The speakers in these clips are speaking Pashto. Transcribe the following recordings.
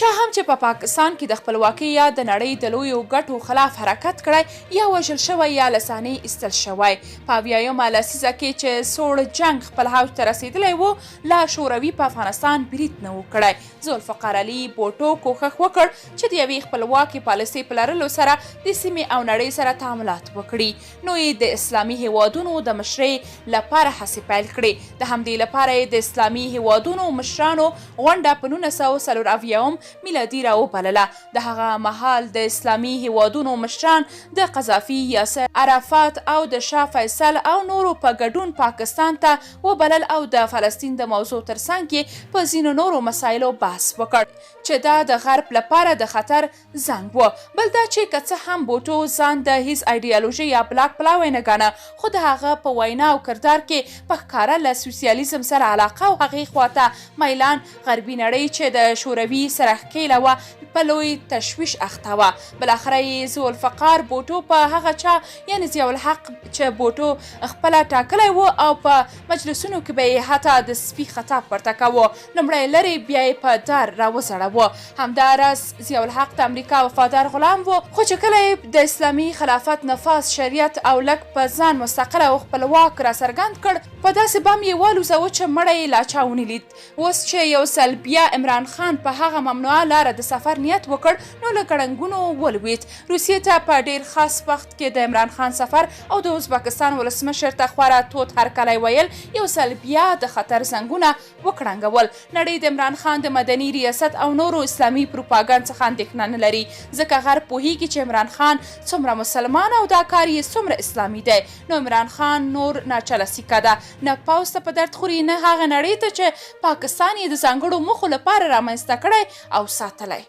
چا هم چې په پاکستان کې د خپلواکۍ یا د نړۍ د لویو ګټو خلاف حرکت کړی یا وژل شوی یا له صحنې ایستل شوی. په 80مه لسیزه کې چې سوړ جنګ خپل اوج ته رسېدلی و لا شوروي په افغانستان برید نه و کړی. ذوالفقار علي بوټو کوښښ وکړ چې د یوې خپلواکې پالیسۍ په لرلو سره د سیمې او نړۍ سره تعاملات وکړي. نو یې د اسلامي هیوادونو د مشرۍ لپاره هڅې پیل کړې. د همدې لپاره یې د اسلامي هیوادونو مشرانو غونډه په 1940 میلادي راوبلله. د هغه مهال د اسلامي هیوادونو مشران د قذافي، یاسر عرفات او د شاه فیصل او نورو په ګډون پاکستان ته وبلل او د فلسطین د موضوع ترڅنګ کې په ځینو نورو مسایلو بحث وکړ چې دا د غرب لپاره د خطر زنګ و. بل دا چې که څه هم بوټو ځان د هیڅ ایډیالوژي یا بلاک پلاوی نه ګاڼه، خو د هغه په وینا او کردار کې په ښکاره له سوسیالیزم سره علاقه او هغې خواته میلان غربي نړۍ چې د شوروي سره ښکېله وه په لوی تشویش اخته وه. بالاخره یې ذوالفقار بوټو په هغه چا یعنې ضیاءالحق چې بوټو خپله ټاکلی و او په مجلسونو کې به یې حتی د سپي خطاب ورته کوه، لومړی لرې بیا یې په دار راوځړوه. همداراز ضیاءالحق د امریکا وفادار غلام و، خو چې کله یې د اسلامي خلافت نفاذ، شریعت او لږ په ځان مستقل او خپلواک راڅرګند کړ، په داسې بم یې والوځوه چې مړی یې لا چا ونه لید. اوس چې یو ځل بیا عمران خان په هغه ممنوعه لاره د سفر نیت وکړ نو له ګړنګونو ولوېد. روسیې ته په ډېر خاص وخت کې د عمران خان سفر او د ازبکستان ولسمشر ته خورا تود هرکلی ویل یو ځل بیا د خطر زنګونه وکړنګول. نړۍ د عمران خان د مدني ریاست او نورو اسلامي پروپاګند څخه اندېښنه نه لري، ځکه غرب پوهیږي چې عمران خان څومره مسلمان او دا کار یې څومره اسلامي دی. نو عمران خان نور ناچله سیکه ده، نه پوځ ته په درد خوري، نه هغه نړۍ ته چې پاکستان یې د ځانګړو موخو لپاره رامنځته کړی او ساتلی.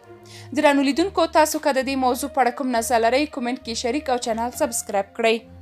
درنو لیدونکو، تاسو که د دې موضوع په اړه کوم نظر لرئ کومنټ کې شریک او چینل سبسکرایب کړئ.